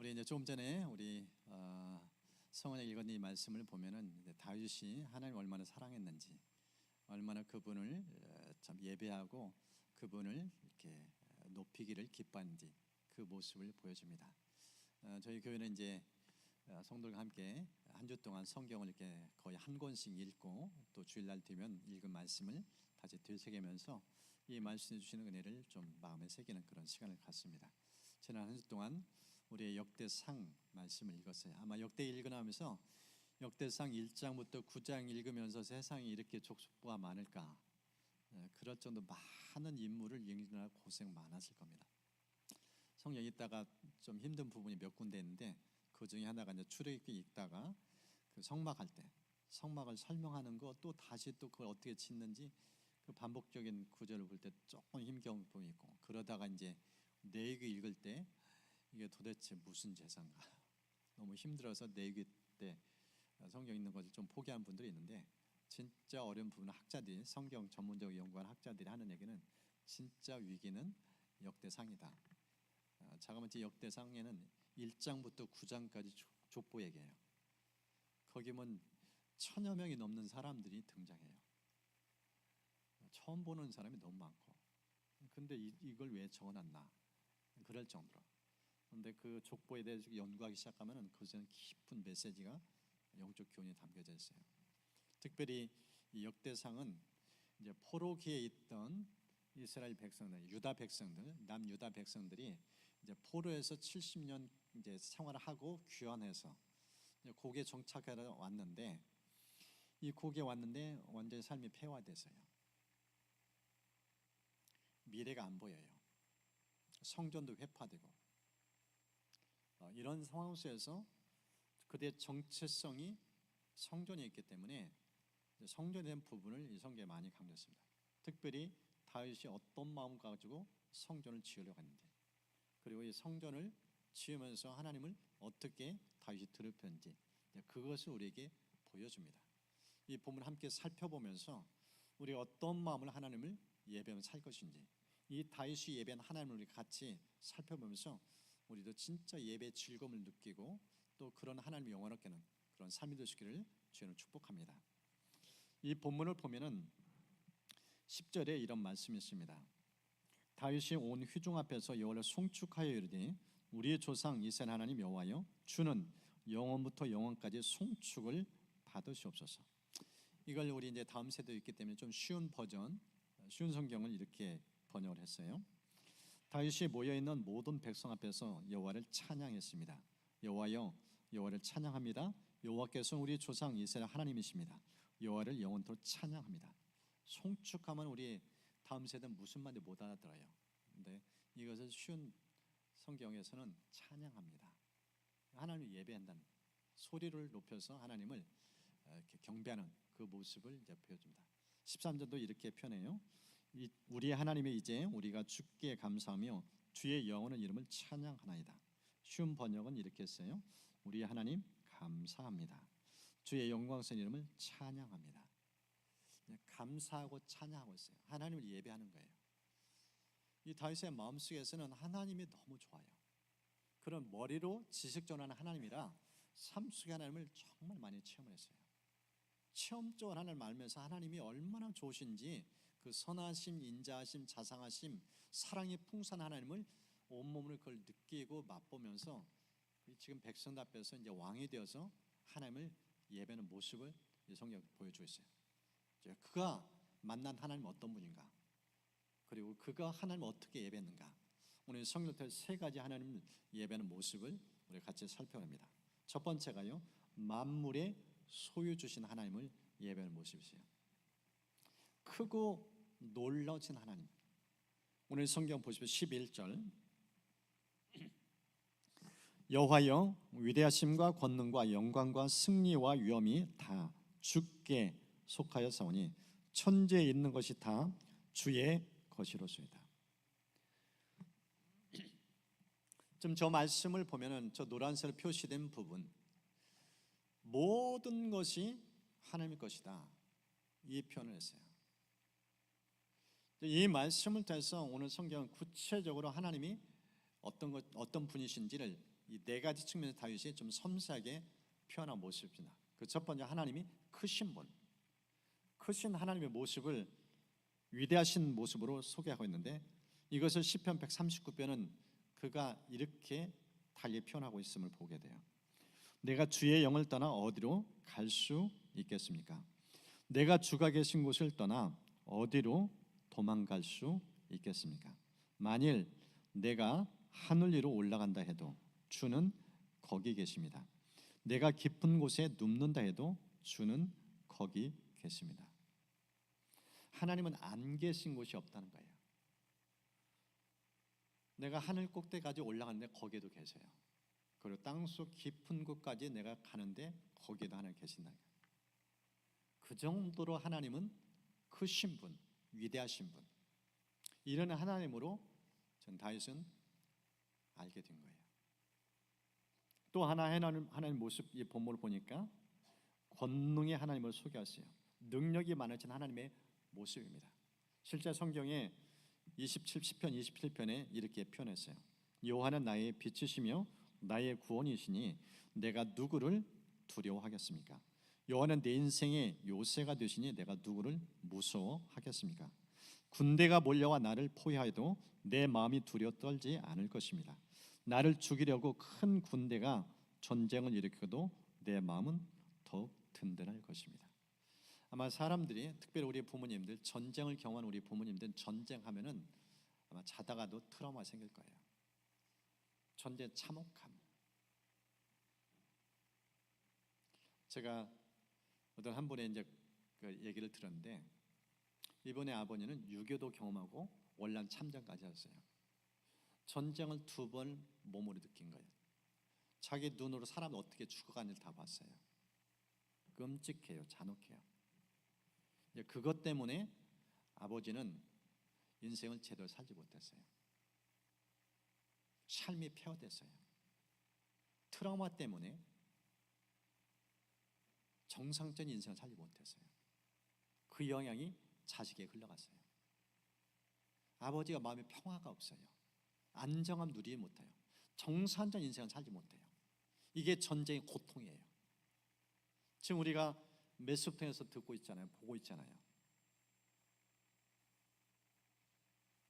우리 이제 조금 전에 우리 성원에 읽은 이 말씀을 보면은 이제 다윗이 하나님 얼마나 사랑했는지, 얼마나 그분을 참 예배하고 그분을 이렇게 높이기를 기뻐하는지 그 모습을 보여줍니다. 저희 교회는 이제 성도들과 함께 한 주 동안 성경을 이렇게 거의 한 권씩 읽고 또 주일날 되면 읽은 말씀을 다시 되새기면서 이 말씀해 주시는 은혜를 좀 마음에 새기는 그런 시간을 갖습니다. 지난 한 주 동안 우리의 역대상 말씀을 읽었어요. 아마 역대 읽으면서 역대상 1장부터 9장 읽으면서 세상에 이렇게 족속보가 많을까, 그럴 정도 많은 인물을 읽느라 고생 많았을 겁니다. 성경 읽다가 좀 힘든 부분이 몇 군데 있는데 그 중에 하나가 이제 출애굽기 읽다가 그 성막할 때 성막을 설명하는 거 또 다시 또 그걸 어떻게 짓는지 그 반복적인 구절을 볼 때 조금 힘겨운 부분이 있고, 그러다가 이제 레위기 읽을 때 이게 도대체 무슨 제사인가 너무 힘들어서 레위기 때 성경 읽는 것을 좀 포기한 분들이 있는데, 진짜 어려운 부분은 학자들이, 성경 전문적으로 연구한 학자들이 하는 얘기는 진짜 위기는 역대상이다. 자그마치 역대상에는 1장부터 9장까지 족보 얘기예요. 거기 보면 1000여 명이 넘는 사람들이 등장해요. 처음 보는 사람이 너무 많고, 근데 이걸 왜 적어놨나 그럴 정도로. 그런데 그 족보에 대해서 연구하기 시작하면은 그것에는 깊은 메시지가, 영적 교훈이 담겨져 있어요. 특별히 이 역대상은 이제 포로기에 있던 이스라엘 백성들, 유다 백성들, 남유다 백성들이 이제 포로에서 70년 이제 생활을 하고 귀환해서 이제 고기에 정착해 왔는데, 이 고기에 왔는데 완전히 삶이 폐화돼서요. 미래가 안 보여요. 성전도 회파되고, 이런 상황 속에서 그들의 정체성이 성전에 있기 때문에 성전에 대한 부분을 이 성경에 많이 강조했습니다. 특별히 다윗이 어떤 마음 가지고 성전을 지으려고 했는지, 그리고 이 성전을 지으면서 하나님을 어떻게 다윗이 드럽혔는지, 그것을 우리에게 보여줍니다. 이 본문을 함께 살펴보면서 우리가 어떤 마음을 하나님을 예배하며 살 것인지, 이 다윗이 예배한 하나님을 우리 같이 살펴보면서 우리도 진짜 예배의 즐거움을 느끼고 또 그런 하나님의 영원하게 하는 그런 삶이 되시기를 주님을 축복합니다. 이 본문을 보면은 10절에 이런 말씀이 있습니다. 다윗이 온 회중 앞에서 여호와를 송축하여 이르되 우리의 조상 이스라엘 하나님 여호와여, 주는 영원부터 영원까지 송축을 받으시옵소서. 이걸 우리 이제 다음 세대도 있기 때문에 좀 쉬운 버전, 쉬운 성경을 이렇게 번역을 했어요. 다윗이 모여 있는 모든 백성 앞에서 여호와를 찬양했습니다. 여호와여, 여호와를 찬양합니다. 여호와께서 우리 조상 이스라엘 하나님이십니다. 여호와를 영원토록 찬양합니다. 송축하면 우리 다음 세대는 무슨 말인지 못 알아들어요. 근데 이것을 쉬운 성경에서는 찬양합니다. 하나님을 예배한다는, 소리를 높여서 하나님을 이렇게 경배하는 그 모습을 이제 보여줍니다. 13절도 이렇게 표현해요. 우리 하나님의 이제 우리가 주께 감사하며 주의 영원한 이름을 찬양하나이다. 쉬운 번역은 이렇게 했어요. 우리 하나님 감사합니다. 주의 영광스러운 이름을 찬양합니다. 감사하고 찬양하고 있어요. 하나님을 예배하는 거예요. 이 다윗의 마음속에서는 하나님이 너무 좋아요. 그런 머리로 지식 전하는 하나님이라 삶 속의 하나님을 정말 많이 체험을 했어요. 체험적으로 하나님을 알면서 하나님이 얼마나 좋으신지, 그 선하심, 인자하심, 자상하심, 사랑이 풍성한 하나님을 온몸으로 그걸 느끼고 맛보면서 지금 백성들 앞에서 이제 왕이 되어서 하나님을 예배하는 모습을 성경에 보여주고 있어요. 그가 만난 하나님 어떤 분인가, 그리고 그가 하나님을 어떻게 예배했는가, 오늘 성경을 통해 세 가지 하나님을 예배하는 모습을 우리 같이 살펴봅니다. 첫 번째가요, 만물의 소유 주신 하나님을 예배하는 모습이세요. 크고 놀라우신 하나님. 오늘 성경 보시면 11절, 여호와여, 위대하심과 권능과 영광과 승리와 위엄이 다 주께 속하였사오니 천지에 있는 것이 다 주의 것이로소이다. 지금 저 말씀을 보면은 저 노란색으로 표시된 부분, 모든 것이 하나님의 것이다, 이 표현을 했어요. 이 말씀을 통해서 오늘 성경은 구체적으로 하나님이 어떤 분이신지를 이 네 가지 측면에서 다윗이 좀 섬세하게 표현한 모습입니다. 그 첫 번째, 하나님이 크신 분, 크신 하나님의 모습을 위대하신 모습으로 소개하고 있는데, 이것을 시편 139편은 그가 이렇게 달리 표현하고 있음을 보게 돼요. 내가 주의 영을 떠나 어디로 갈 수 있겠습니까? 내가 주가 계신 곳을 떠나 어디로 도망갈 수 있겠습니까? 만일 내가 하늘 위로 올라간다 해도 주는 거기 계십니다. 내가 깊은 곳에 눕는다 해도 주는 거기 계십니다. 하나님은 안 계신 곳이 없다는 거예요. 내가 하늘 꼭대기까지 올라가는데 거기에도 계세요. 그리고 땅속 깊은 곳까지 내가 가는데 거기에도 하나님 계신다는 거예요. 그 정도로 하나님은 크신 분, 위대하신 분, 이런 하나님으로 전 다윗은 알게 된 거예요. 또 하나 하나님 모습, 이 본문을 보니까 권능의 하나님을 소개하세요. 능력이 많으신 하나님의 모습입니다. 실제 성경에 시편 27편에 이렇게 표현했어요. 여호와는 나의 빛이시며 나의 구원이시니 내가 누구를 두려워하겠습니까? 여호와는 내 인생의 요새가 되시니 내가 누구를 무서워하겠습니까? 군대가 몰려와 나를 포위하여도 내 마음이 두려워 떨지 않을 것입니다. 나를 죽이려고 큰 군대가 전쟁을 일으켜도 내 마음은 더욱 든든할 것입니다. 아마 사람들이, 특별히 우리 부모님들, 전쟁을 경험한 우리 부모님들은 전쟁하면은 아마 자다가도 트라우마 생길 거예요. 전쟁 참혹함. 제가 어떤 한 분의 이제 그 얘기를 들었는데, 이번에 아버님은 6.25도 경험하고 월남 참전까지 하셨어요. 전쟁을 2번 몸으로 느낀 거예요. 자기 눈으로 사람 어떻게 죽어가는지 다 봤어요. 끔찍해요, 잔혹해요. 그것 때문에 아버지는 인생을 제대로 살지 못했어요. 삶이 폐허됐어요. 트라우마 때문에 정상적인 인생을 살지 못했어요. 그 영향이 자식에게 흘러갔어요. 아버지가 마음에 평화가 없어요. 안정함 누리지 못해요. 정상적인 인생을 살지 못해요. 이게 전쟁의 고통이에요. 지금 우리가 메소포타미아에서 듣고 있잖아요. 보고 있잖아요.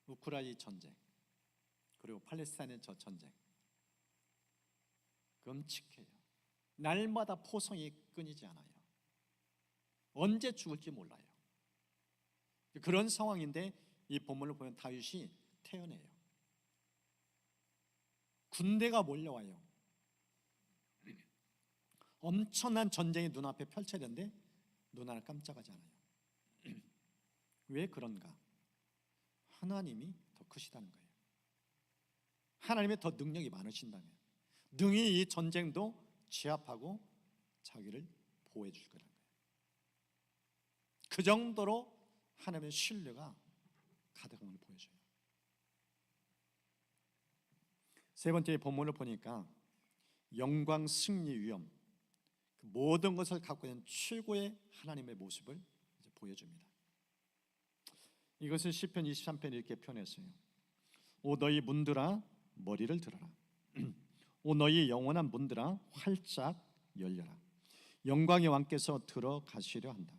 우크라이나 전쟁, 그리고 팔레스타인의 저 전쟁, 끔찍해요. 날마다 포성이 끊이지 않아요. 언제 죽을지 몰라요. 그런 상황인데 이 본문을 보면 다윗이 태어나요. 군대가 몰려와요. 엄청난 전쟁이 눈앞에 펼쳐졌는데 눈알을 깜짝하지 않아요. 왜 그런가? 하나님이 더 크시다는 거예요. 하나님이 더 능력이 많으신다면 능히 이 전쟁도 제압하고 자기를 보호해 줄 거라는 거예요. 그 정도로 하나님의 신뢰가 가득한 걸 보여줘요. 세 번째 본문을 보니까 영광, 승리, 위엄, 그 모든 것을 갖고 있는 최고의 하나님의 모습을 이제 보여줍니다. 이것을 시편 23편에 이렇게 표현했어요. 오 너희 문들아 머리를 들어라. 오 너희 영원한 문들아 활짝 열려라. 영광의 왕께서 들어가시려 한다.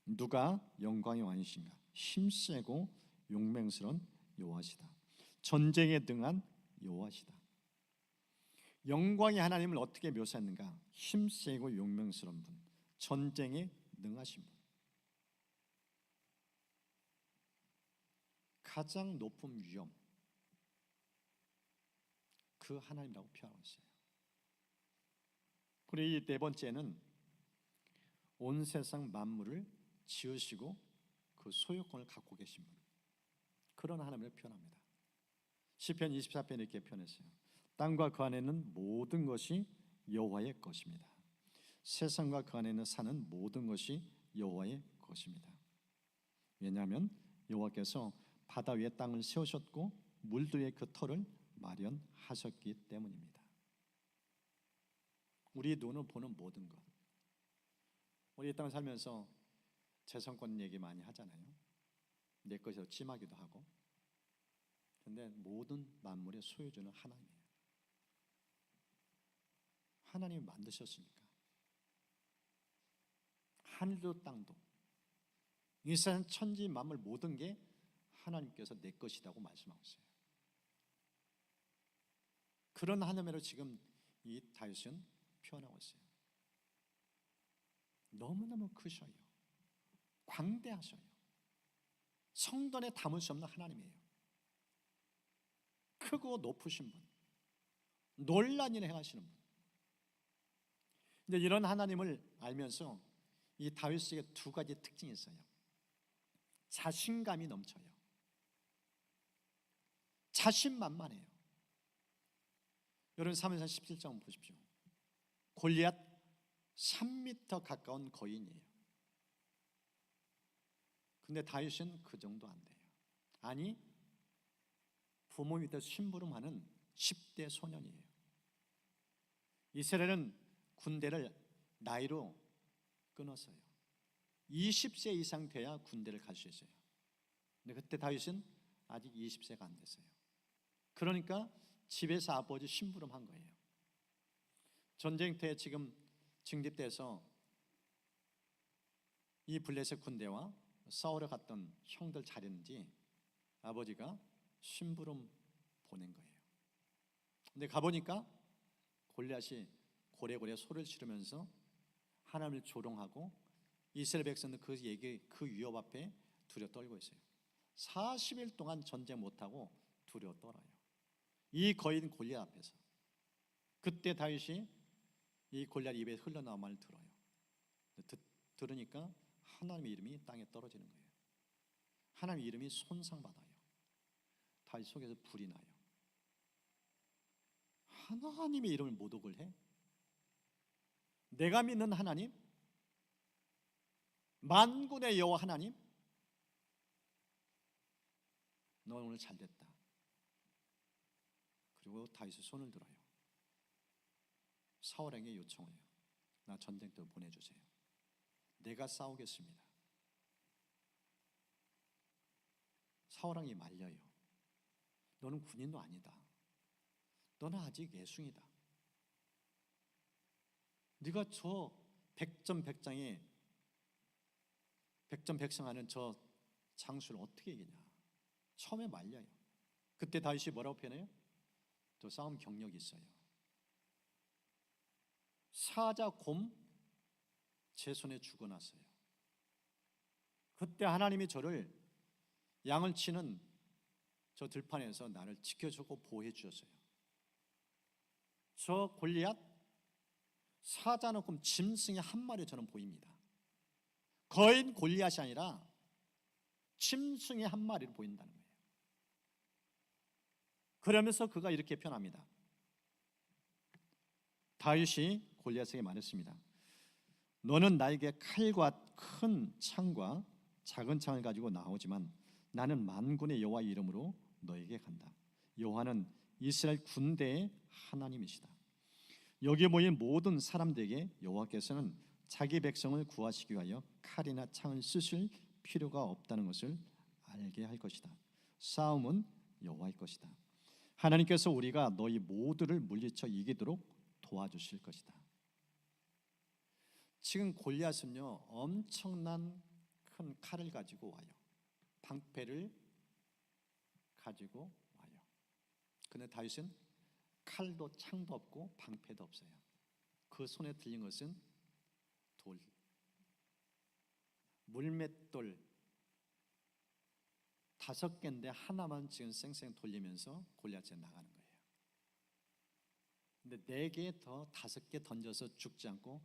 누가 영광의 왕이신가? 힘세고 용맹스러운 여호와시다. 전쟁에 능한 여호와시다. 영광의 하나님을 어떻게 묘사했는가? 힘세고 용맹스러운 분, 전쟁에 능하신 분, 가장 높은 위엄, 그 하나님이라고 표현하고 있어요. 그리고 이 네 번째는 온 세상 만물을 지으시고 그 소유권을 갖고 계신 분, 그런 하나님을 표현합니다. 시편 24편에 이렇게 표현했어요. 땅과 그 안에 있는 모든 것이 여호와의 것입니다. 세상과 그 안에 있는 산은 모든 것이 여호와의 것입니다. 왜냐하면 여호와께서 바다 위에 땅을 세우셨고 물들 위에 그 터를 마련하셨기 때문입니다. 우리 눈으로 보는 모든 것, 우리 이 땅을 살면서 재산권 얘기 많이 하잖아요. 내 것이라고 찜하기도 하고. 그런데 모든 만물의 소유주는 하나님이에요. 하나님이 만드셨으니까. 하늘도 땅도 이 세상 천지 만물 모든 게 하나님께서 내 것이라고 말씀하고 있어요. 그런 하나님으로 지금 이 다윗은 표현하고 있어요. 너무너무 크셔요. 광대하셔요. 성전에 담을 수 없는 하나님이에요. 크고 높으신 분, 놀란 일을 행하시는 분. 근데 이런 하나님을 알면서 이 다윗에게 두 가지 특징이 있어요. 자신감이 넘쳐요. 자신만만해요. 여러분 사무엘상 17장 보십시오. 골리앗 3m 가까운 거인이에요. 근데 다윗은 그 정도 안 돼요. 아니, 부모 밑에 심부름하는 10대 소년이에요. 이스라엘은 군대를 나이로 끊었어요. 20세 이상 돼야 군대를 갈 수 있어요. 근데 그때 다윗은 아직 20세가 안 됐어요. 그러니까 집에서 아버지 심부름한 거예요. 전쟁터에 지금 징집돼서 이 블레셋 군대와 싸우러 갔던 형들 잘했는지 아버지가 심부름 보낸 거예요. 근데 가보니까 골리앗이 고래고래 소리를 지르면서 하나님을 조롱하고 이스라엘 백성들 그 위협 앞에 두려워 떨고 있어요. 40일 동안 전쟁 못하고 두려워 떨어요. 이 거인 골리앗 앞에서. 그때 다윗이 이 골리앗 입에 흘러나온 말을 들어요. 들으니까 하나님의 이름이 땅에 떨어지는 거예요. 하나님의 이름이 손상받아요. 다윗 속에서 불이 나요. 하나님의 이름을 모독을 해? 내가 믿는 하나님? 만군의 여호와 하나님? 너 오늘 잘됐다. 그리고 다윗이 손을 들어요. 사울에게 요청해요. 나 전쟁터로 보내주세요. 내가 싸우겠습니다. 사울왕이 말려요. 너는 군인도 아니다. 너는 아직 예순이다. 네가 저 백전백장에 백전백승하는 저 장수를 어떻게 이기냐. 처음에 말려요. 그때 다윗이 뭐라고 표현해요? 저 싸움 경력이 있어요. 사자 곰 제 손에 죽어놨어요. 그때 하나님이 저를 양을 치는 저 들판에서 나를 지켜주고 보호해 주셨어요. 저 골리앗 사자는 곰 짐승의 한 마리 저는 보입니다. 거인 골리앗이 아니라 짐승의 한 마리를 보인다는 거예요. 그러면서 그가 이렇게 표현합니다. 다윗이 골리앗에게 말했습니다. 너는 나에게 칼과 큰 창과 작은 창을 가지고 나오지만 나는 만군의 여호와의 이름으로 너에게 간다. 여호와는 이스라엘 군대의 하나님이시다. 여기 모인 모든 사람들에게 여호와께서는 자기 백성을 구하시기 위하여 칼이나 창을 쓰실 필요가 없다는 것을 알게 할 것이다. 싸움은 여호와의 것이다. 하나님께서 우리가 너희 모두를 물리쳐 이기도록 도와주실 것이다. 지금 골리앗은요 엄청난 큰 칼을 가지고 와요. 방패를 가지고 와요. 그런데 다윗은 칼도 창도 없고 방패도 없어요. 그 손에 들린 것은 돌, 물맷돌 5개인데 하나만 지금 쌩쌩 돌리면서 골리앗에 나가는 거예요. 근데 4개 더 5개 던져서 죽지 않고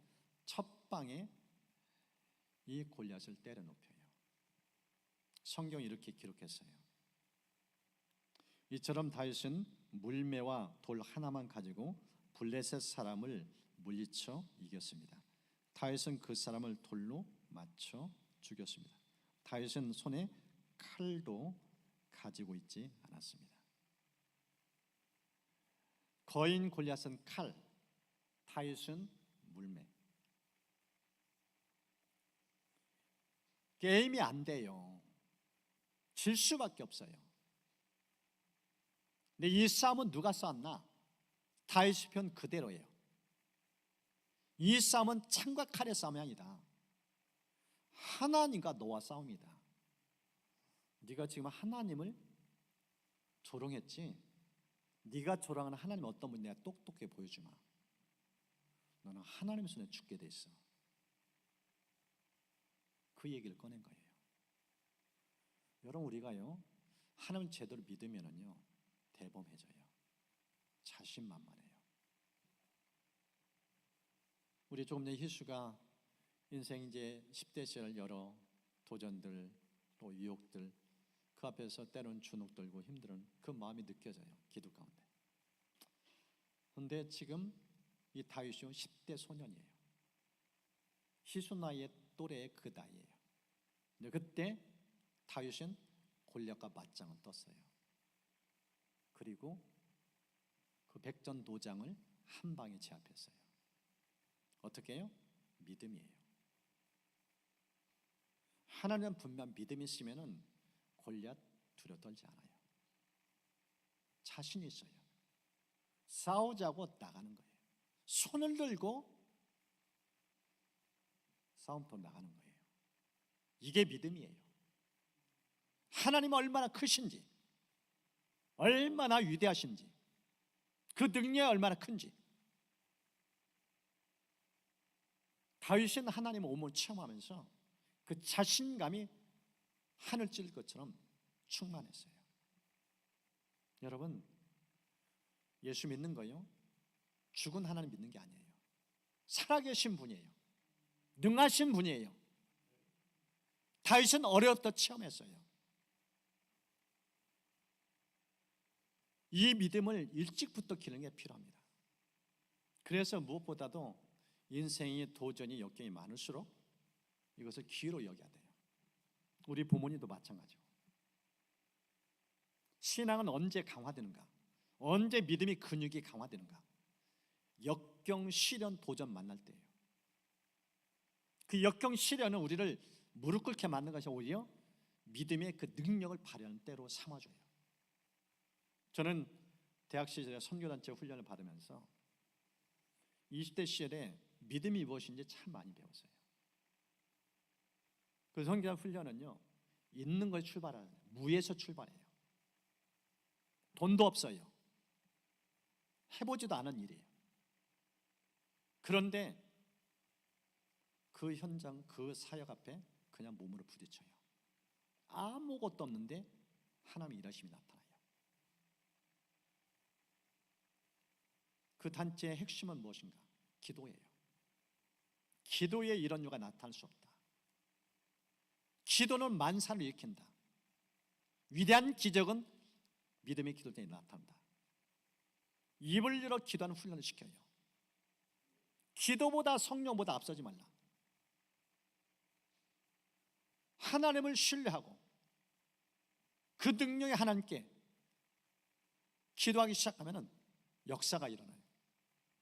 첫 방에 이 골리앗을 때려 눕혀요. 성경이 이렇게 기록했어요. 이처럼 다윗은 물매와 돌 하나만 가지고 블레셋 사람을 물리쳐 이겼습니다. 다윗은 그 사람을 돌로 맞춰 죽였습니다. 다윗은 손에 칼도 가지고 있지 않았습니다. 거인 골리앗은 칼, 다윗은 물매. 게임이 안 돼요. 질 수밖에 없어요. 근데 이 싸움은 누가 싸웠나? 다윗의 편 그대로예요. 이 싸움은 창과 칼의 싸움이 아니다. 하나님과 너와 싸움이다. 네가 지금 하나님을 조롱했지? 네가 조롱하는 하나님 어떤 분이 내가 똑똑하게 보여주마. 너는 하나님 손에 죽게 돼 있어. 그 얘기를 꺼낸 거예요. 여러분, 우리가요 하나님을 제대로 믿으면은요 대범해져요. 자신만만해요. 우리 조금 전에 희수가 인생 이제 10대 시절 여러 도전들 또 유혹들 그 앞에서 때로는 주눅 들고 힘든 그 마음이 느껴져요. 기도 가운데. 그런데 지금 이 다윗은 10대 소년이에요. 희수 나이의 또래의 그 나이예요. 근데 그때 다윗은 골리앗과 맞짱을 떴어요. 그리고 그 백전도장을 한 방에 제압했어요. 어떻게 해요? 믿음이에요. 하나님은 분명 믿음이 있으면은 골리앗 두려 떨지 않아요. 자신이 있어요. 싸우자고 나가는 거예요. 손을 들고 싸움터 나가는 거예요. 이게 믿음이에요. 하나님은 얼마나 크신지, 얼마나 위대하신지, 그 능력이 얼마나 큰지. 다윗은 하나님의 오물 체험하면서 그 자신감이 하늘 찔 것처럼 충만했어요. 여러분, 예수 믿는 거요 죽은 하나님 믿는 게 아니에요. 살아계신 분이에요. 능하신 분이에요. 다윗은 어려웠다 체험했어요. 이 믿음을 일찍부터 기르는 게 필요합니다. 그래서 무엇보다도 인생의 도전이 역경이 많을수록 이것을 기회로 여겨야 돼요. 우리 부모님도 마찬가지고. 신앙은 언제 강화되는가? 언제 믿음이 근육이 강화되는가? 역경, 시련, 도전 만날 때예요. 그 역경, 시련은 우리를 무릎 꿇게 만든 것이 오히려 믿음의 그 능력을 발휘하는 때로 삼아줘요. 저는 대학 시절에 선교단체 훈련을 받으면서 20대 시절에 믿음이 무엇인지 참 많이 배웠어요. 그 선교단 훈련은요 있는 것에 출발하는 거예요. 무에서 출발해요. 돈도 없어요. 해보지도 않은 일이에요. 그런데 그 현장, 그 사역 앞에 그냥 몸으로 부딪혀요. 아무것도 없는데 하나님의 일하심이 나타나요. 그 단체의 핵심은 무엇인가? 기도예요. 기도에 이런 유가 나타날 수 없다. 기도는 만사를 일으킨다. 위대한 기적은 믿음의 기도 때문에 나타난다. 입을 열어 기도하는 훈련을 시켜요. 기도보다 성령보다 앞서지 말라. 하나님을 신뢰하고 그 능력의 하나님께 기도하기 시작하면 역사가 일어나요.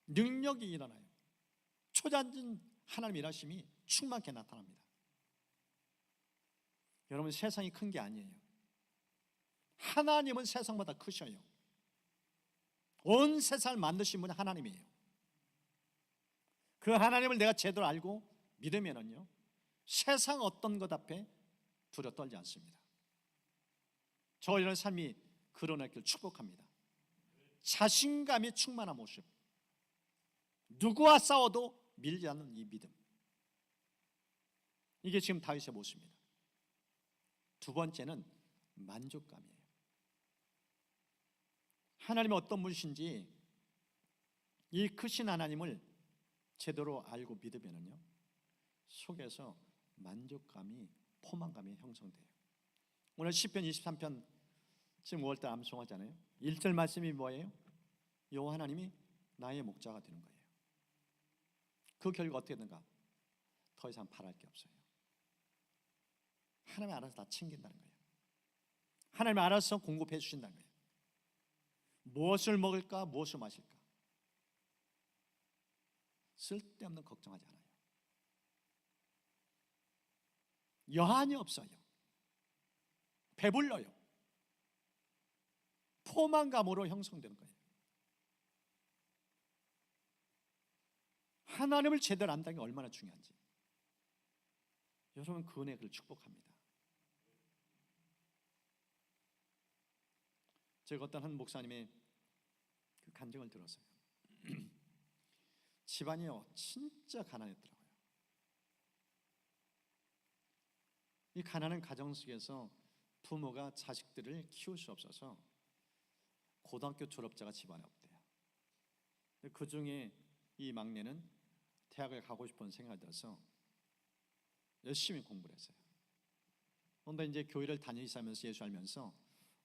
능력이 일어나요. 초자진 하나님의 일하심이 충만하게 나타납니다. 여러분, 세상이 큰 게 아니에요. 하나님은 세상보다 크셔요. 온 세상을 만드신 분이 하나님이에요. 그 하나님을 내가 제대로 알고 믿으면요 세상 어떤 것 앞에 두려 떨지 않습니다. 저 이런 삶이 그러나길 축복합니다. 자신감이 충만한 모습, 누구와 싸워도 밀지 않는 이 믿음, 이게 지금 다윗의 모습입니다. 두 번째는 만족감이에요. 하나님이 어떤 분이신지 이 크신 하나님을 제대로 알고 믿으면요 속에서 만족감이, 포만감이 형성돼요. 오늘 시편 23편 지금 5월달 암송하잖아요. 1절 말씀이 뭐예요? 여호와 하나님이 나의 목자가 되는 거예요. 그 결과 어떻게 되는가? 더 이상 바랄 게 없어요. 하나님이 알아서 다 챙긴다는 거예요. 하나님이 알아서 공급해 주신다는 거예요. 무엇을 먹을까? 무엇을 마실까? 쓸데없는 걱정하지 않아요. 여한이 없어요. 배불러요. 포만감으로 형성되는 거예요. 하나님을 제대로 안다는 게 얼마나 중요한지. 여러분, 그 은혜를 축복합니다. 제가 어떤 한 목사님의 그 간증을 들었어요. 집안이요 진짜 가난했더라고요. 이 가난한 가정 속에서 부모가 자식들을 키울 수 없어서 고등학교 졸업자가 집안에 없대요. 그 중에 이 막내는 대학을 가고 싶은 생각이 들어서 열심히 공부를 했어요. 그런데 이제 교회를 다니시면서 예수 알면서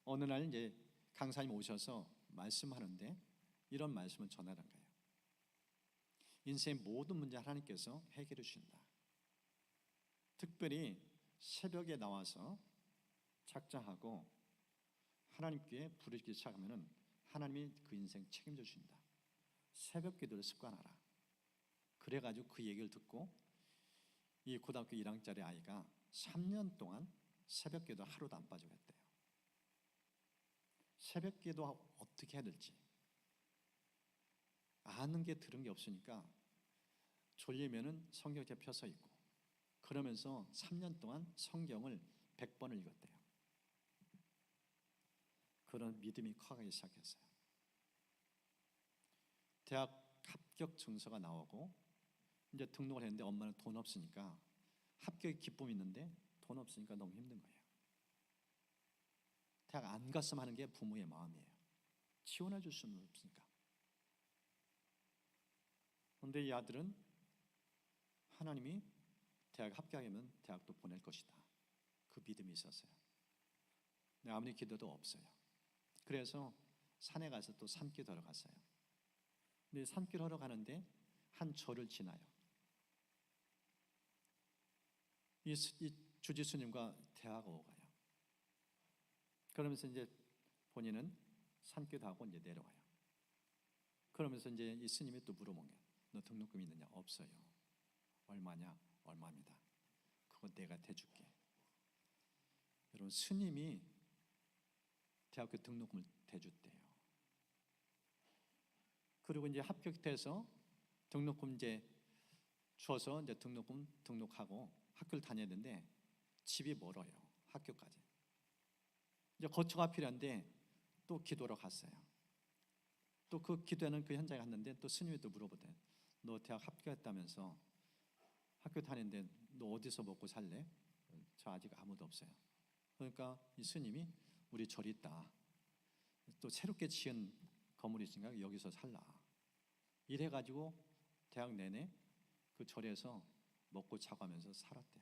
어느 날 이제 강사님 오셔서 말씀하는데 이런 말씀을 전하는 거예요. 인생의 모든 문제 하나님께서 해결해 주신다. 특별히 새벽에 나와서 작정하고 하나님께 부르기 시작하면 하나님이 그 인생 책임져 주신다. 새벽 기도를 습관하라. 그래가지고 그 얘기를 듣고 이 고등학교 1학년짜리 아이가 3년 동안 새벽 기도 하루도 안 빠지고 했대요. 새벽 기도 어떻게 해야 될지 아는 게 들은 게 없으니까 졸리면은 성경책 펴서 있고 그러면서 3년 동안 성경을 100번을 읽었대요. 그런 믿음이 커가기 시작했어요. 대학 합격 증서가 나오고 이제 등록을 했는데 엄마는 돈 없으니까 합격의 기쁨이 있는데 돈 없으니까 너무 힘든 거예요. 대학 안 갔으면 하는 게 부모의 마음이에요. 지원해 줄 수는 없으니까. 그런데 이 아들은 하나님이 대학 합격하면 대학도 보낼 것이다. 그 믿음이 있었어요. 근데 아무리 기도도 없어요. 그래서 산에 가서 또 산기도 하러 갔어요. 근데 산길 하러 가는데 한 절을 지나요. 이 주지스님과 대화가 오가요. 그러면서 이제 본인은 산기도 하고 이제 내려와요. 그러면서 이제 이 스님이 또 물어본 거예요. 너 등록금 있느냐? 없어요. 얼마냐? 얼마입니다. 그거 내가 대줄게. 여러분, 스님이 대학교 등록금을 대줬대요. 그리고 이제 합격돼서 등록금 이제 줘서 이제 등록금 등록하고 학교를 다녀야 되는데 집이 멀어요. 학교까지. 이제 거처가 필요한데 또 기도로 갔어요. 또 그 기도하는 그 현장에 갔는데 또 스님이 또 물어보대. 너 대학 합격했다면서 학교 다니는데 너 어디서 먹고 살래? 저 아직 아무도 없어요. 그러니까 이 스님이 우리 절이 있다. 또 새롭게 지은 건물이 있으니까 여기서 살라. 이래가지고 대학 내내 그 절에서 먹고 자고 하면서 살았대요.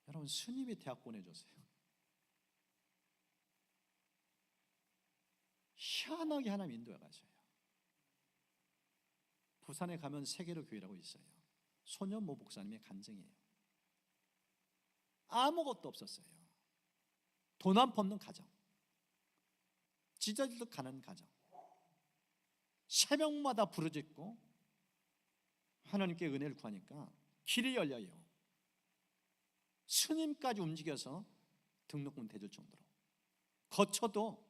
여러분, 스님이 대학 보내줬어요. 희한하게 하나님 인도해 가셔요. 부산에 가면 세계로 교회라고 있어요. 소년모 목사님의 간증이에요. 아무것도 없었어요. 돈 한 푼 없는 가정, 찢어지듯 가는 가정, 새벽마다 부르짖고 하나님께 은혜를 구하니까 길이 열려요. 스님까지 움직여서 등록금 대줄 정도로 거쳐도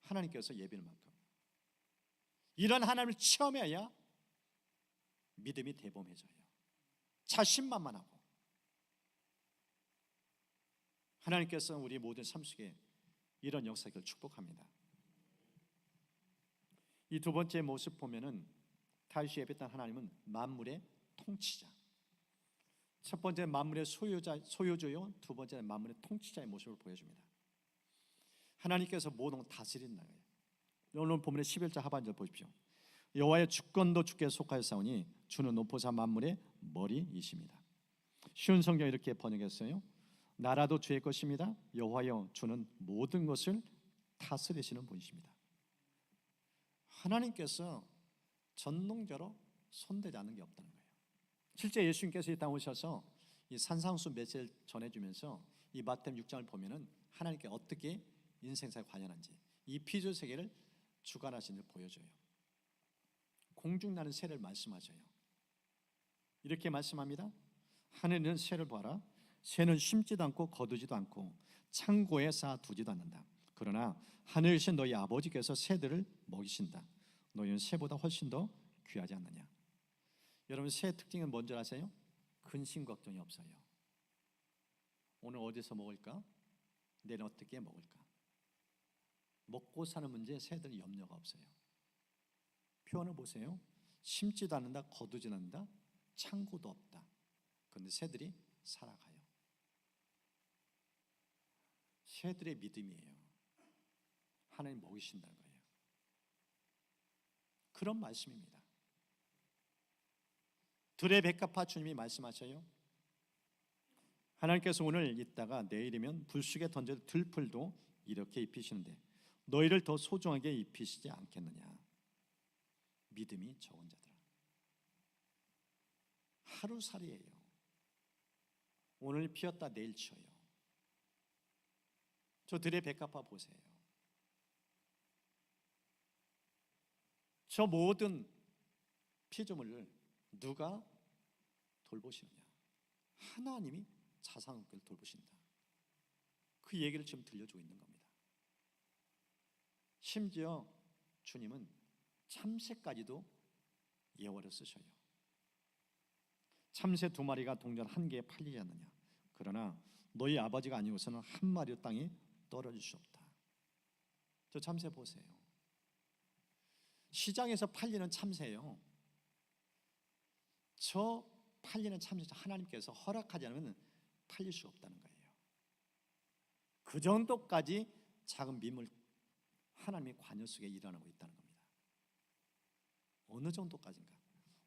하나님께서 예비를 맡겨. 이런 하나님을 체험해야 믿음이 대범해져요. 자신만만하고 하나님께서 우리 모든 삶 속에 이런 역사를 축복합니다. 이 두 번째 모습 보면은 다윗이 예배했던 하나님은 만물의 통치자. 첫 번째 만물의 소유주요, 두 번째는 만물의 통치자의 모습을 보여줍니다. 하나님께서 모든 걸 다스린다. 오늘 본문의 11절 하반절 보십시오. 여호와의 주권도 주께 속하였사오니 주는 높으사 만물의 머리이십니다. 쉬운 성경 이렇게 번역했어요. 나라도 주의 것입니다. 여호와여 주는 모든 것을 다스리시는 분이십니다. 하나님께서 전능자로 손대지 않는 게 없다는 거예요. 실제 예수님께서 이 땅 오셔서 이 산상수 메시지를 전해주면서 이 마태복음 6장을 보면은 하나님께 어떻게 인생사에 관련한지 이 피조 세계를 주관하시는 걸 보여줘요. 공중나는 새를 말씀하셔요. 이렇게 말씀합니다. 하늘은 새를 봐라. 새는 심지도 않고 거두지도 않고 창고에 쌓아두지도 않는다. 그러나 하늘에 계신 너희 아버지께서 새들을 먹이신다. 너희는 새보다 훨씬 더 귀하지 않느냐. 여러분, 새의 특징은 뭔지 아세요? 근심 걱정이 없어요. 오늘 어디서 먹을까? 내일 어떻게 먹을까? 먹고 사는 문제에 새들은 염려가 없어요. 표현을 보세요. 심지도 않는다, 거두지도 않는다, 창고도 없다. 그런데 새들이 살아가요. 새들의 믿음이에요. 하나님 먹이신다는 거예요. 그런 말씀입니다. 들의 백합화 주님이 말씀하셔요. 하나님께서 오늘 있다가 내일이면 불쑥에 던져도 들풀도 이렇게 입히시는데 너희를 더 소중하게 입히시지 않겠느냐. 믿음이 적은 자들아. 하루살이에요. 오늘 피었다 내일 치어요. 저 들의 백합화 보세요. 저 모든 피조물을 누가 돌보시느냐? 하나님이 자상하게 돌보신다. 그 얘기를 지금 들려주고 있는 겁니다. 심지어 주님은 참새까지도 예화를 쓰셔요. 참새 2마리가 동전 1개에 팔리지 않느냐. 그러나 너희 아버지가 아니고서는 한 마리도 땅에 떨어질 수 없다. 저 참새 보세요. 시장에서 팔리는 참새요. 저 팔리는 참새 하나님께서 허락하지 않으면 팔릴 수 없다는 거예요. 그 정도까지 작은 민물 하나님의 관여 속에 일어나고 있다는 겁니다. 어느 정도까지인가?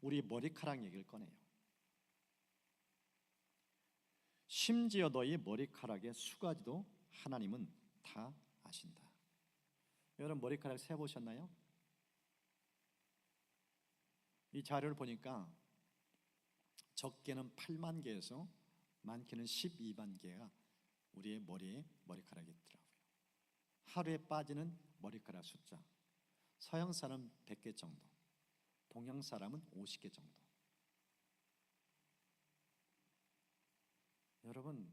우리 머리카락 얘기를 꺼내요. 심지어 너희 머리카락의 수가지도 하나님은 다 아신다. 여러분 머리카락 세보셨나요? 이 자료를 보니까 적게는 8만 개에서 많게는 12만 개가 우리의 머리에 머리카락이 있더라고요. 하루에 빠지는 머리카락 숫자, 서양 사람 100개 정도, 동양 사람은 50개 정도. 여러분,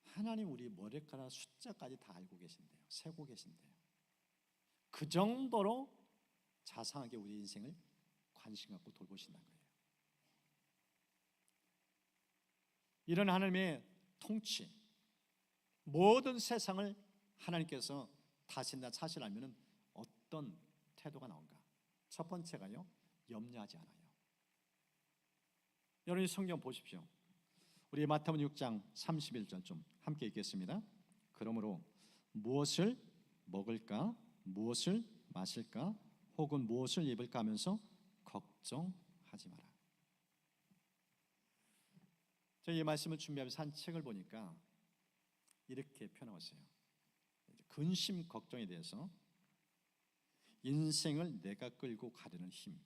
하나님 우리 머리카락 숫자까지 다 알고 계신대요. 세고 계신대요. 그 정도로 자상하게 우리 인생을 관심 갖고 돌보신다는 거예요. 이런 하나님의 통치, 모든 세상을 하나님께서 다신다 사실 알면은 어떤 태도가 나온가? 첫 번째가요, 염려하지 않아요. 여러분 성경 보십시오. 우리 마태복음 6장 31절 좀 함께 읽겠습니다. 그러므로 무엇을 먹을까, 무엇을 마실까, 혹은 무엇을 입을까 하면서 걱정하지 마라. 제가 이 말씀을 준비하면서 한 책을 보니까 이렇게 표현하셨어요. 근심 걱정에 대해서 인생을 내가 끌고 가려는 힘.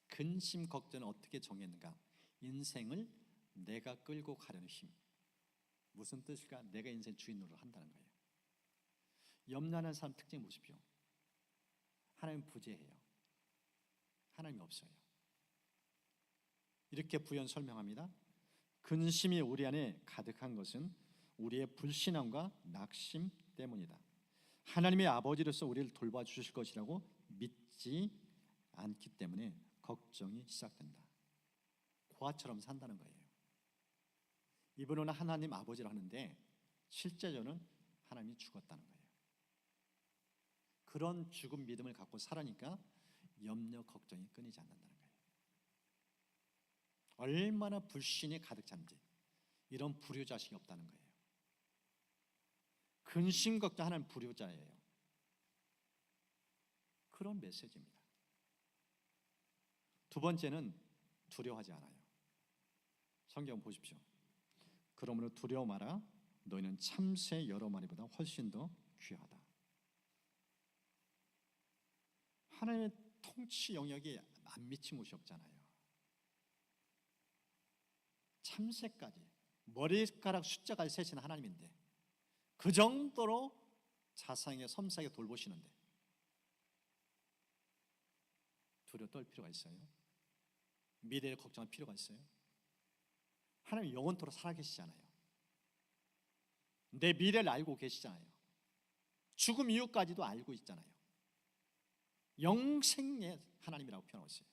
근심 걱정은 어떻게 정했는가? 인생을 내가 끌고 가려는 힘. 무슨 뜻일까? 내가 인생 주인으로 한다는 거예요. 염려하는 사람 특징 보십시오. 하나님 부재해요. 하나님이 없어요. 이렇게 부연 설명합니다. 근심이 우리 안에 가득한 것은 우리의 불신앙과 낙심 때문이다. 하나님의 아버지로서 우리를 돌봐주실 것이라고 믿지 않기 때문에 걱정이 시작된다. 고아처럼 산다는 거예요. 이분은 하나님 아버지라 하는데 실제로는 하나님이 죽었다는 거예요. 그런 죽은 믿음을 갖고 살아니까 염려 걱정이 끊이지 않는다는 거예요. 얼마나 불신이 가득 찬지 이런 불효자식이 없다는 거예요. 근심 걱정하는 불효자예요. 그런 메시지입니다. 두 번째는 두려워하지 않아요. 성경 보십시오. 그러므로 두려워 마라. 너희는 참새 여러 마리보다 훨씬 더 귀하다. 하나님의 통치 영역이 안 미친 곳이 없잖아요. 참새까지 머리카락 숫자까지 세시는 하나님인데 그 정도로 자상하게 섬세하게 돌보시는데 두려워 떨 필요가 있어요? 미래를 걱정할 필요가 있어요? 하나님 영원토록 살아계시잖아요. 내 미래를 알고 계시잖아요. 죽음 이후까지도 알고 있잖아요. 영생의 하나님이라고 표현하고 있어요.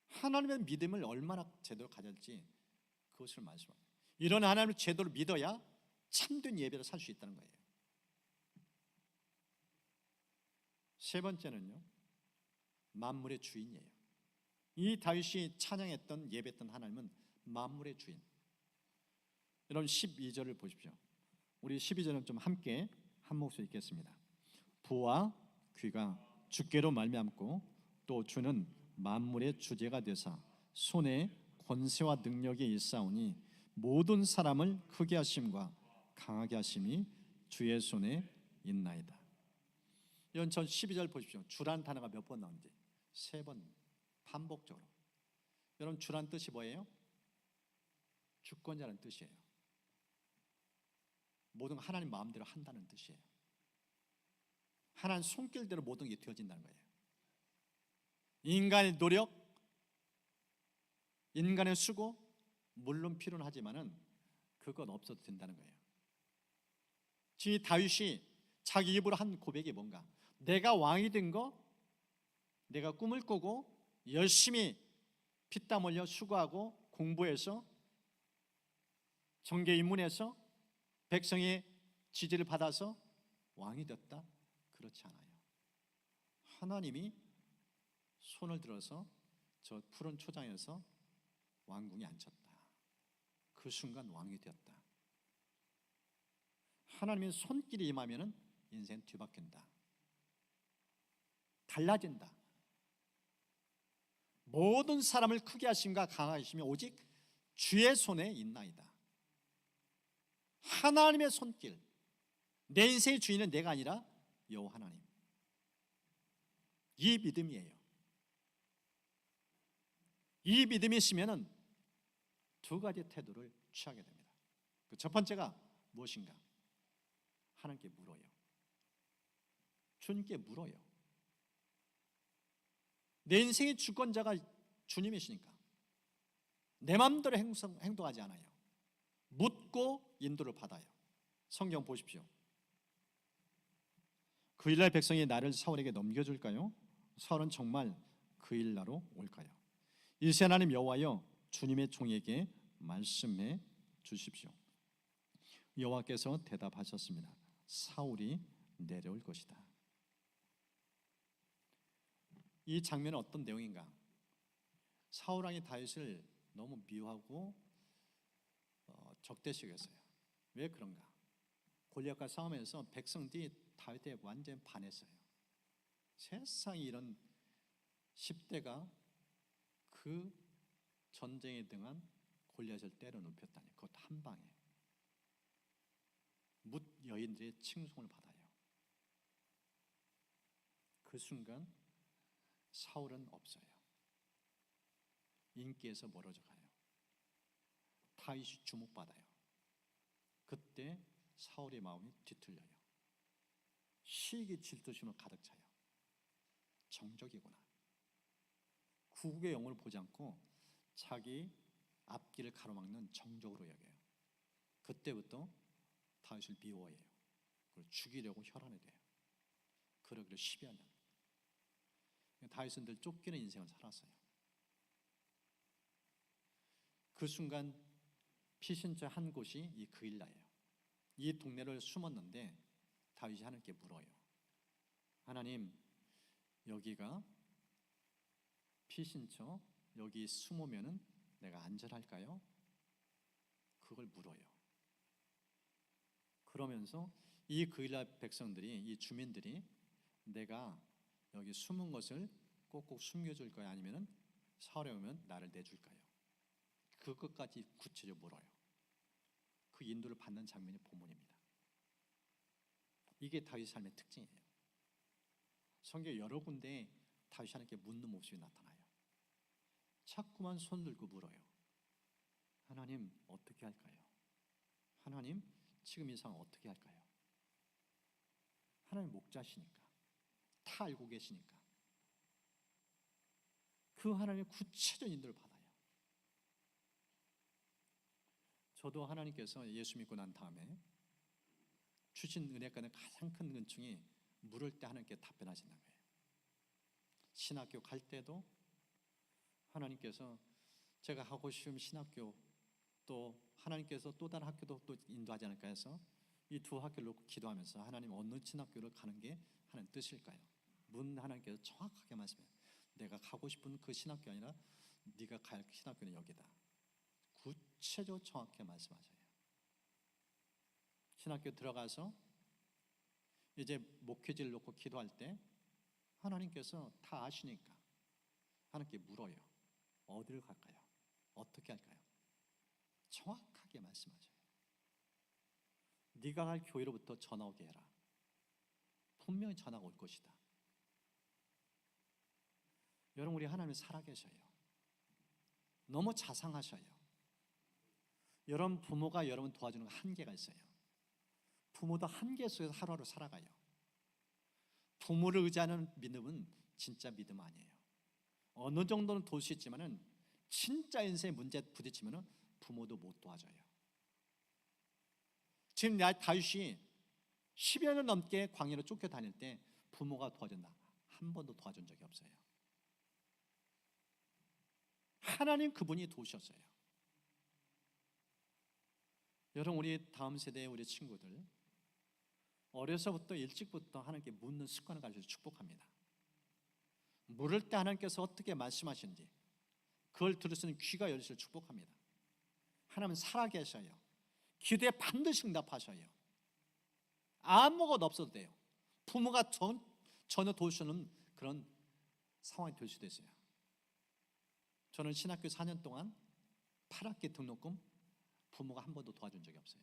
하나님의 믿음을 얼마나 제대로 가질지 그것을 말씀합니다. 이런 하나님을 제대로 믿어야 참된 예배를 살 수 있다는 거예요. 세 번째는요, 만물의 주인이에요. 이 다윗이 찬양했던 예배했던 하나님은 만물의 주인. 여러분 12절을 보십시오. 우리 12절은 좀 함께 한 목소리 읽겠습니다. 부와 귀가 주께로 말미암고 또 주는 만물의 주제가 되사 손에 권세와 능력이 있사오니 모든 사람을 크게 하심과 강하게 하심이 주의 손에 있나이다. 이건 전 12절 보십시오. 주란 단어가 몇 번 나오는지 3번 반복적으로. 여러분 주란 뜻이 뭐예요? 주권자라는 뜻이에요. 모든 하나님 마음대로 한다는 뜻이에요. 하나님 손길대로 모든 게 되어진다는 거예요. 인간의 노력, 인간의 수고 물론 필요는 하지만은 그건 없어도 된다는 거예요. 지금 다윗이 자기 입으로 한 고백이 뭔가? 내가 왕이 된 거, 내가 꿈을 꾸고 열심히 피땀 흘려 수고하고 공부해서 정계 입문해서 백성의 지지를 받아서 왕이 됐다? 그렇지 않아요. 하나님이 손을 들어서 저 푸른 초장에서 왕궁에 앉혔다. 그 순간 왕이 되었다. 하나님의 손길이 임하면 인생 뒤바뀐다. 달라진다. 모든 사람을 크게 하심과 강하심이 오직 주의 손에 있나이다. 하나님의 손길. 내 인생의 주인은 내가 아니라 여호와 하나님. 이 믿음이에요. 이 믿음이 있으면 두 가지 태도를 취하게 됩니다. 첫 번째가 무엇인가? 하나님께 물어요. 주님께 물어요. 내 인생의 주권자가 주님이시니까 내 마음대로 행동하지 않아요. 묻고 인도를 받아요. 성경 보십시오. 그 일날 백성이 나를 사울에게 넘겨줄까요? 사울은 정말 그 일날로 올까요? 일세 하나님 여호와여 주님의 종에게 말씀해 주십시오. 여호와께서 대답하셨습니다. 사울이 내려올 것이다. 이 장면은 어떤 내용인가? 사울 왕이 다윗을 너무 미워하고 적대시했어요. 왜 그런가? 골리앗과 싸우면서 백성들이 다윗에 완전히 반했어요. 세상에 이런 10대가 그 전쟁에 등한 골리앗을 때려 눕혔다니, 그것도 한 방에. 뭇 여인들의 칭송을 받아요. 그 순간 사울은 없어요. 인기에서 멀어져 가요. 다윗이 주목받아요. 그때 사울의 마음이 뒤틀려요. 시기 질투심으로 가득 차요. 정적이구나. 구국의 영혼을 보지 않고 자기 앞길을 가로막는 정적으로 여겨요. 그때부터 다윗을 미워해요. 그리고 죽이려고 혈안이 돼요. 그러기를 10여 년. 다윗은 늘 쫓기는 인생을 살았어요. 그 순간 피신처 한 곳이 이 그일라예요. 이 동네를 숨었는데 다윗이 하나님께 물어요. 하나님, 여기가 피신처, 여기 숨으면은 내가 안전할까요? 그걸 물어요. 그러면서 이 그일라 백성들이, 이 주민들이 내가 여기 숨은 것을 꼭꼭 숨겨줄 거야, 아니면은 사울에 오면 나를 내줄까요? 그것까지 구체적으로 물어요. 그 인도를 받는 장면이 본문입니다. 이게 다윗 삶의 특징이에요. 성경 여러 군데 다윗 하나님께 묻는 모습이 나타나요. 자꾸만 손 들고 물어요. 하나님 어떻게 할까요? 하나님 지금 이 상황 어떻게 할까요? 하나님 목자시니까, 다 알고 계시니까 그 하나님의 구체적인 인도를 받아요. 저도 하나님께서 예수 믿고 난 다음에 주신 은혜 가운데 가장 큰 은총이 물을 때 하나님께 답변하신다는 거예요. 신학교 갈 때도 하나님께서 제가 하고 싶은 신학교, 또 하나님께서 또 다른 학교도 또 인도하지 않을까 해서 이 두 학교를 놓고 기도하면서 하나님 어느 신학교를 가는 게 하나님 뜻일까요? 문 하나님께서 정확하게 말씀해요. 내가 가고 싶은 그 신학교 아니라 네가 갈 신학교는 여기다. 구체적으로 정확하게 말씀하셔요. 신학교 들어가서 이제 목회지를 놓고 기도할 때 하나님께서 다 아시니까 하나님께 물어요. 어디를 갈까요? 어떻게 할까요? 정확하게 말씀하셔요. 네가 갈 교회로부터 전화 오게 해라. 분명히 전화가 올 것이다. 여러분, 우리 하나님이 살아계셔요. 너무 자상하셔요. 여러분 부모가 여러분 도와주는 한계가 있어요. 부모도 한계 속에서 하루하루 살아가요. 부모를 의지하는 믿음은 진짜 믿음 아니에요. 어느 정도는 도울 수 있지만은 진짜 인생의 문제에 부딪히면은 부모도 못 도와줘요. 지금 다윗이 10여 년 넘게 광야로 쫓겨다닐 때 부모가 도와준다. 한 번도 도와준 적이 없어요. 하나님 그분이 도우셨어요. 여러분, 우리 다음 세대의 우리 친구들 어려서부터 일찍부터 하나님께 묻는 습관을 가지고 축복합니다. 물을 때 하나님께서 어떻게 말씀하시는지 그걸 들을 수 있는 귀가 열리시를 축복합니다. 하나님은 살아계셔요. 기도에 반드시 응답하셔요. 아무것도 없어도 돼요. 부모가 전혀 도우시는 그런 상황이 될 수도 있어요. 저는 신학교 4년 동안 8학기 등록금 부모가 한 번도 도와준 적이 없어요.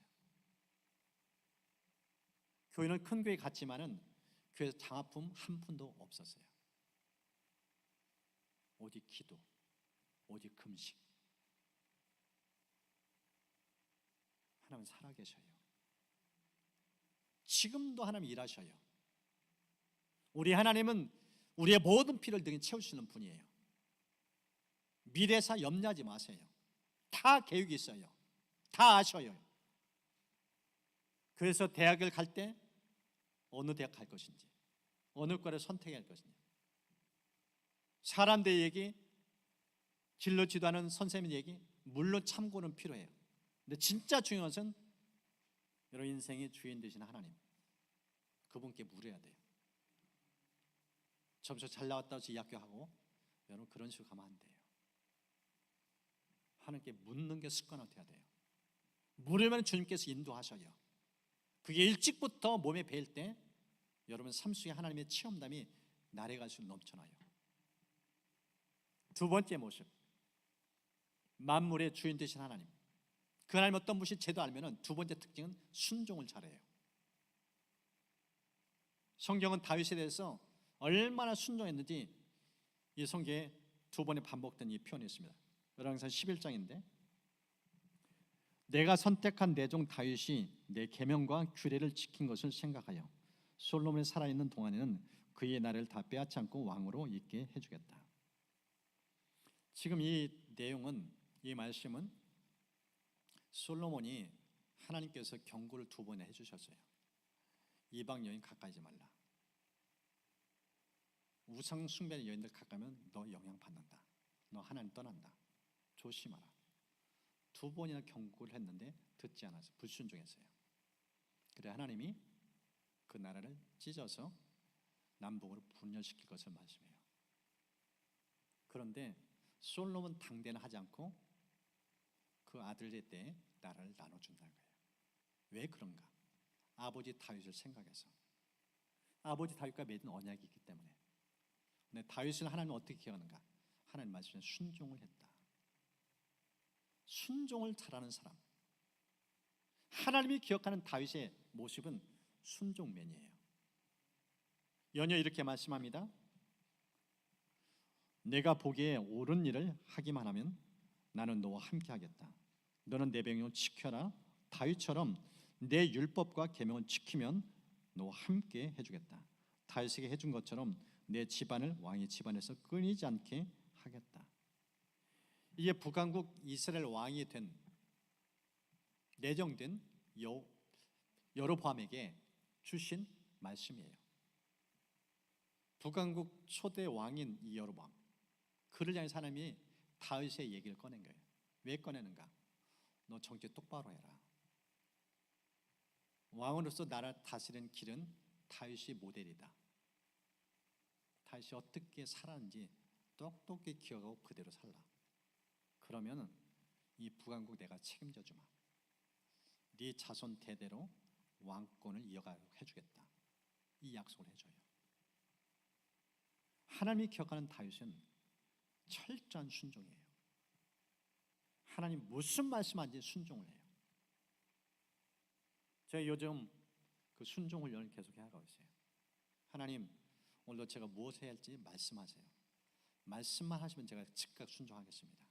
교회는 큰 교회 같지만은 교회에서 장학금 한 푼도 없었어요. 오직 기도, 오직 금식. 하나님 살아계셔요. 지금도 하나님 일하셔요. 우리 하나님은 우리의 모든 필요를 등에 채우시는 분이에요. 미래사 염려하지 마세요. 다 계획이 있어요. 다 아셔요. 그래서 대학을 갈 때 어느 대학 갈 것인지, 어느 과를 선택해야 할 것인지, 사람들 얘기, 진로 지도하는 선생님 얘기 물론 참고는 필요해요. 근데 진짜 중요한 것은 여러분 인생의 주인 되시는 하나님, 그분께 물어야 돼요. 점수 잘 나왔다고 해서 이 학교 하고 여러분 그런 식으로 가면 안 돼요. 하나님께 묻는 게 습관화돼야 돼요. 물으면 주님께서 인도하셔요. 그게 일찍부터 몸에 배일 때 여러분 삶 속에 하나님의 체험담이 날에 갈수록 넘쳐나요. 두 번째 모습, 만물의 주인 되신 하나님. 그 하나님 어떤 분이 제도 알면은 두 번째 특징은 순종을 잘해요. 성경은 다윗에 대해서 얼마나 순종했는지 이 성경에 두 번에 반복된 이 표현이 있습니다. 열왕기상 11장인데 내가 선택한 내 종 다윗이 내 계명과 규례를 지킨 것을 생각하여 솔로몬이 살아있는 동안에는 그의 나라를 다 빼앗지 않고 왕으로 있게 해주겠다. 지금 이 내용은, 이 말씀은 솔로몬이 하나님께서 경고를 두 번에 해주셨어요. 이방 여인 가까이지 말라. 우상 숭배의 여인들 가까이면 너 영향받는다. 너 하나님 떠난다. 조심하라. 두 번이나 경고를 했는데 듣지 않아서 불순종했어요. 그래 하나님이 그 나라를 찢어서 남북으로 분열시킬 것을 말씀해요. 그런데 솔로몬 당대는 하지 않고 그 아들의 때에 나라를 나눠준다는 거예요. 왜 그런가? 아버지 다윗을 생각해서. 아버지 다윗과 맺은 언약이 있기 때문에. 근데 다윗은 하나님을 어떻게 기억하는가? 하나님 말씀에 순종을 했다. 순종을 잘하는 사람, 하나님이 기억하는 다윗의 모습은 순종맨이에요. 연이어 이렇게 말씀합니다. 내가 보기에 옳은 일을 하기만 하면 나는 너와 함께 하겠다. 너는 내 명령을 지켜라. 다윗처럼 내 율법과 계명을 지키면 너와 함께 해주겠다. 다윗에게 해준 것처럼 내 집안을 왕의 집안에서 끊이지 않게 하겠다. 이게 북왕국 이스라엘 왕이 된 내정된 여로보암에게 주신 말씀이에요. 북왕국 초대 왕인 이 여로보암, 그를 향해 하나님이 다윗의 얘기를 꺼낸 거예요. 왜 꺼내는가? 너 정치 똑바로 해라. 왕으로서 나라를 다스리는 길은 다윗이 모델이다. 다윗이 어떻게 살았는지 똑똑히 기억하고 그대로 살라. 그러면 이 북왕국 내가 책임져 주마. 네 자손 대대로 왕권을 이어가게 해주겠다. 이 약속을 해줘요. 하나님이 기억하는 다윗은 철저한 순종이에요. 하나님 무슨 말씀하는지 순종을 해요. 제가 요즘 그 순종 훈련을 계속 해가고 있어요. 하나님, 오늘도 제가 무엇을 해야 할지 말씀하세요. 말씀만 하시면 제가 즉각 순종하겠습니다.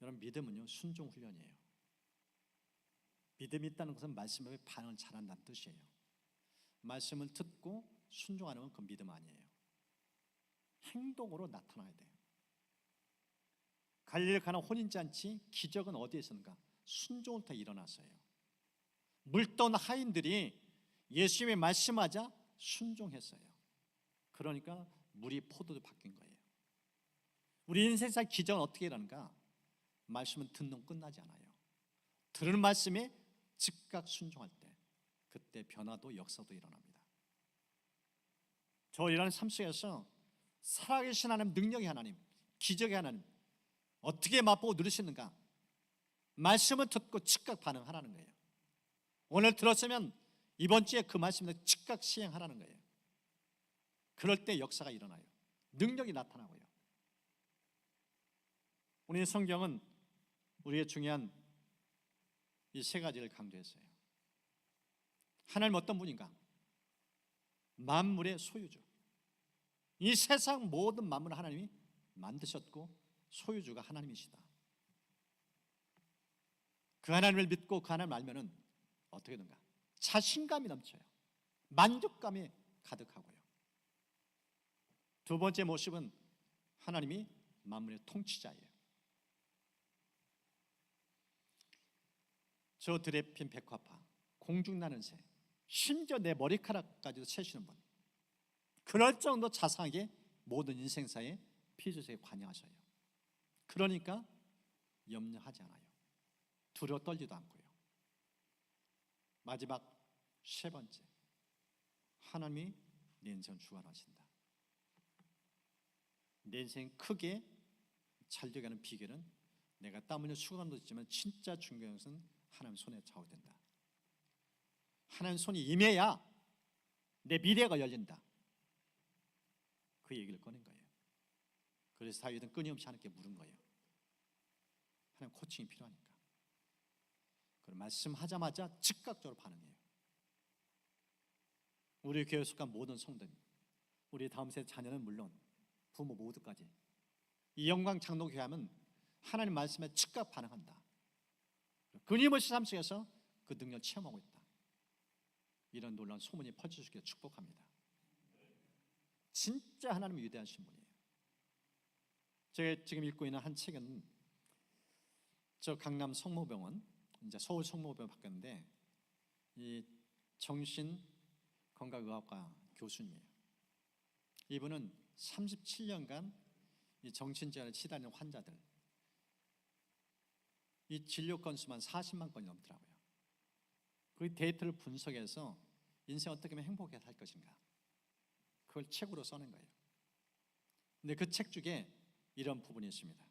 여러분, 믿음은요, 순종 훈련이에요. 믿음이 있다는 것은 말씀에 반응을 잘한다는 뜻이에요. 말씀을 듣고 순종하는 건 그 믿음 아니에요. 행동으로 나타나야 돼요. 갈릴리 가나 혼인잔치 기적은 어디에 있었는가? 순종부터 일어났어요. 물던 하인들이 예수님의 말씀하자 순종했어요. 그러니까 물이 포도로 바뀐 거예요. 우리 인생사 기적은 어떻게 일어나는가? 말씀은 듣는 끝나지 않아요. 들은 말씀에 즉각 순종할 때, 그때 변화도 역사도 일어납니다. 저 일하는 삶 속에서 살아계신 하나님, 능력의 하나님, 기적의 하나님 어떻게 맛보고 누릴 수 있는가? 말씀을 듣고 즉각 반응하라는 거예요. 오늘 들었으면 이번 주에 그 말씀을 즉각 시행하라는 거예요. 그럴 때 역사가 일어나요. 능력이 나타나고요. 우리 성경은 우리의 중요한 이 세 가지를 강조했어요. 하나님 어떤 분인가? 만물의 소유주. 이 세상 모든 만물을 하나님이 만드셨고 소유주가 하나님이시다. 그 하나님을 믿고 그 하나님을 알면은 어떻게 되는가? 자신감이 넘쳐요. 만족감이 가득하고요. 두 번째 모습은 하나님이 만물의 통치자예요. 저 들에 핀 백화파, 공중나는 새, 심지어 내 머리카락까지도 채시는 분, 그럴 정도 자상하게 모든 인생사에 피조세에 관여하셔요. 그러니까 염려하지 않아요. 두려워 떨지도 않고요. 마지막 세 번째, 하나님이 내 인생을 주관하신다. 내 인생 크게 잘 되어가는 비결은 내가 땀 흘려 수고감도 있지만 진짜 중요한 것은 하나님 손에 좌우된다. 하나님 손이 임해야 내 미래가 열린다. 그 얘기를 꺼낸 거예요. 그래서 다윗은 끊임없이 하나님께 물은 거예요. 하나님 코칭이 필요하니까. 그럼 말씀하자마자 즉각적으로 반응해요. 우리 교회에 속한 모든 성도님, 우리 다음 세대 자녀는 물론 부모 모두까지 이 영광 장로교회 하면 하나님 말씀에 즉각 반응한다. 끊임없이 삶 속에서 그 능력을 체험하고 있다. 이런 놀라운 소문이 퍼질 수 있게 축복합니다. 진짜 하나님이 위대하신 분이에요. 제가 지금 읽고 있는 한 책은 저 강남 성모병원, 이제 서울 성모병원 바뀌었는데 이 정신건강의학과 교수님이에요. 이분은 37년간 이 정신질환에 치달리는 환자들, 이 진료 건수만 40만 건이 넘더라고요. 그 데이터를 분석해서 인생 어떻게 하면 행복하게 살 것인가, 그걸 책으로 써낸 거예요. 근데 그 책 중에 이런 부분이 있습니다.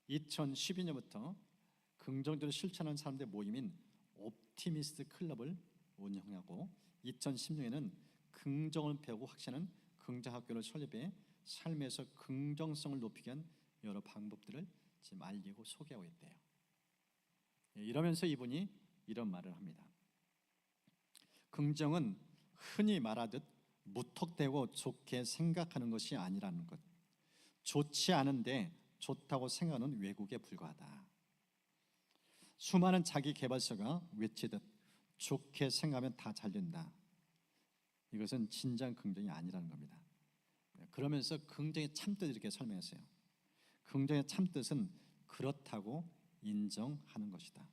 2012년부터 긍정적으로 실천하는 사람들의 모임인 옵티미스트 클럽을 운영하고 2016년에는 긍정을 배우고 확신하는 긍정학교를 설립해 삶에서 긍정성을 높이기 위한 여러 방법들을 지금 알리고 소개하고 있대요. 이러면서 이분이 이런 말을 합니다. 긍정은 흔히 말하듯 무턱대고 좋게 생각하는 것이 아니라는 것, 좋지 않은데 좋다고 생각하는 왜곡에 불과하다. 수많은 자기 개발서가 외치듯 좋게 생각하면 다 잘 된다. 이것은 진정 긍정이 아니라는 겁니다. 그러면서 긍정의 참뜻을 이렇게 설명했어요. 긍정의 참뜻은 그렇다고 인정하는 것이다.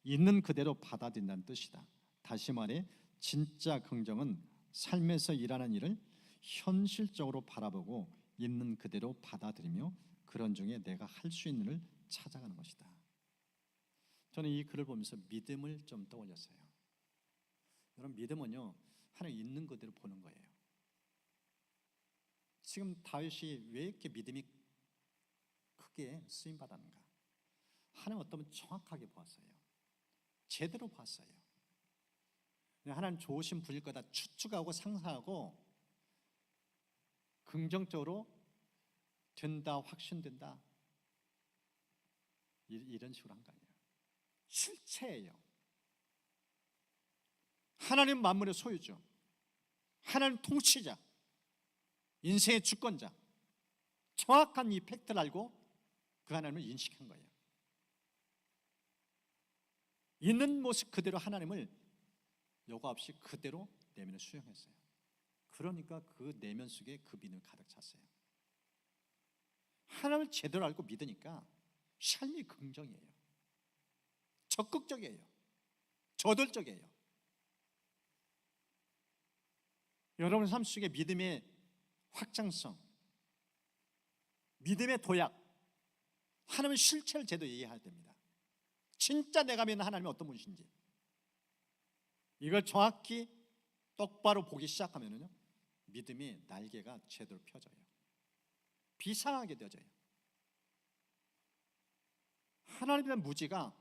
있는 그대로 받아들인다는 뜻이다. 다시 말해 진짜 긍정은 삶에서 일하는 일을 현실적으로 바라보고 있는 그대로 받아들이며 그런 중에 내가 할 수 있는 일을 찾아가는 것이다. 저는 이 글을 보면서 믿음을 좀 떠올렸어요. 여러분, 믿음은요, 하나님 있는 그대로 보는 거예요. 지금 다윗이 왜 이렇게 믿음이 크게 쓰임 받았는가? 하나님 어떠면 정확하게 보았어요. 제대로 봤어요. 하나님 좋으신 분일 거다 추측하고 상상하고 긍정적으로 된다, 확신된다, 이런 식으로 한 거 아니에요. 실체예요. 하나님 만물의 소유주, 하나님 통치자, 인생의 주권자, 정확한 이 팩트를 알고 그 하나님을 인식한 거예요. 있는 모습 그대로 하나님을 여과 없이 그대로 내면에 수용했어요. 그러니까 그 내면 속에 그 믿음이 가득 찼어요. 하나님을 제대로 알고 믿으니까 삶이 긍정이에요. 적극적이에요. 저돌적이에요. 여러분 삶 속에 믿음의 확장성, 믿음의 도약, 하나님의 실체를 제대로 이해해야 됩니다. 진짜 내가 믿는 하나님이 어떤 분이신지 이걸 정확히 똑바로 보기 시작하면요, 믿음의 날개가 제대로 펴져요. 비상하게 되어져요. 하나님에 대한 무지가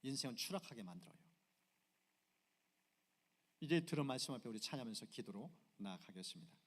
인생을 추락하게 만들어요. 이제 들은 말씀 앞에 우리 찬양하면서 기도로 나아가겠습니다.